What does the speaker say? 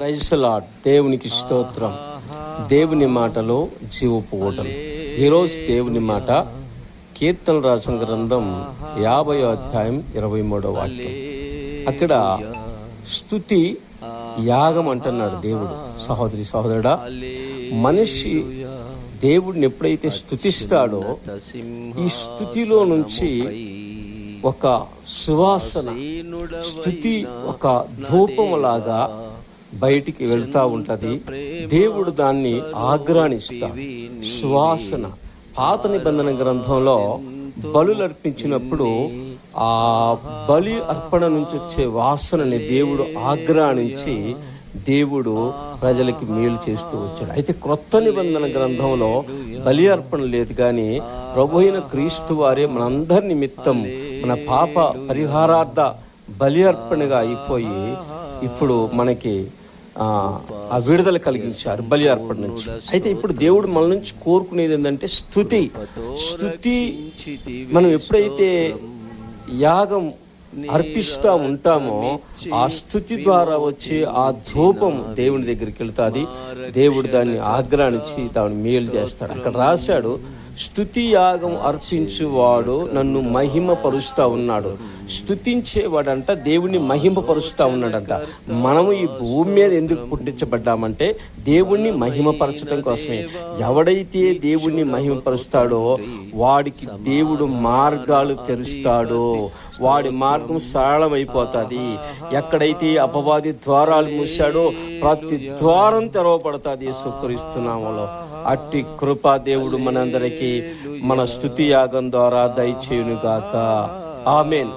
Praise the lord. దేవునికి స్తోత్రం. దేవుని మాటలో జీవపు ఊటలు. ఈరోజు దేవుని మాట కీర్తన రాసిన గ్రంథం 50వ అధ్యాయం 23వ వాక్యం. అక్కడ స్తుతి యాగం అంటున్నాడు దేవుడు. సహోదరి సహోదరుడా, మనిషి దేవుడిని ఎప్పుడైతే స్తుతిస్తాడో ఈ స్తుతిలో నుంచి ఒక సువాసన, స్తుతి ఒక ధూపములాగా బయటికి వెళ్తూ ఉంటుంది. దేవుడు దాన్ని ఆగ్రానిస్తాడు. సువాసన. పాత నిబంధన గ్రంథంలో బలులు అర్పించినప్పుడు ఆ బలి అర్పణ నుంచి వచ్చే వాసనని దేవుడు ఆగ్రానించి దేవుడు ప్రజలకి మేలు చేస్తూ వచ్చాడు. అయితే క్రొత్త నిబంధన గ్రంథంలో బలి అర్పణ లేదు, కానీ ప్రభు అయిన క్రీస్తు వారే మనందరి నిమిత్తం మన పాప పరిహారార్థ బలి అర్పణగా అయిపోయి ఇప్పుడు మనకి ఆ విడుదల కలిగించారు బలి అర్పణ నుంచి. అయితే ఇప్పుడు దేవుడు మన నుంచి కోరుకునేది ఏంటంటే స్తుతి. మనం ఎప్పుడైతే యాగం అర్పిస్తూ ఉంటామో ఆ స్తుతి ద్వారా వచ్చే ఆ ధూపం దేవుని దగ్గరికి వెళ్తుంది. దేవుడు దాన్ని ఆగ్రానించి దాన్ని మేలు చేస్తాడు. అక్కడ రాశాడు, స్తుతి యాగం అర్పించువాడు నన్ను మహిమపరుస్తూ ఉన్నాడు. స్తుతించేవాడంట దేవుణ్ణి మహిమపరుస్తూ ఉన్నాడంట. మనము ఈ భూమి మీద ఎందుకు పుట్టించబడ్డామంటే దేవుణ్ణి మహిమపరచడం కోసమే. ఎవడైతే దేవుణ్ణి మహిమపరుస్తాడో వాడికి దేవుడు మార్గాలు తెరుస్తాడో, వాడి మార్గం సరళమైపోతుంది. ఎక్కడైతే అపవాది ద్వారాలు మూసాడో ప్రతి ద్వారం తెరవబడుతుంది యేసుక్రీస్తు నామములో. అట్టి కృపా దేవుడు మనందరికీ మన స్తుతి యాగం ద్వారా దయచేయునుగాక. ఆమేన్.